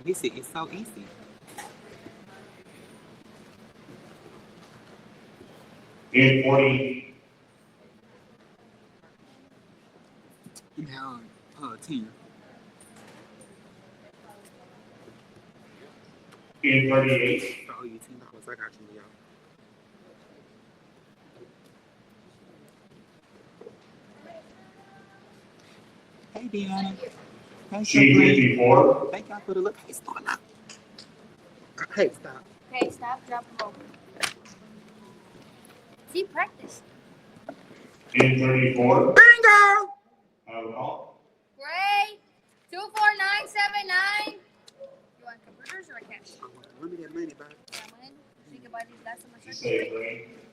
He said it's so easy. In 40. Now, 10. In 38. I owe you $10. I got you, y'all. Hey, Deanna. Hey, C54. Thank y'all for the look. Hey, stop. Hey, stop. Hey, stop, drop them over. See, practice. In 34. Bingo! Call. Gray, 24979. You want computers or cash? Let me get money back. Yeah, man. So you can buy these last of my Say green.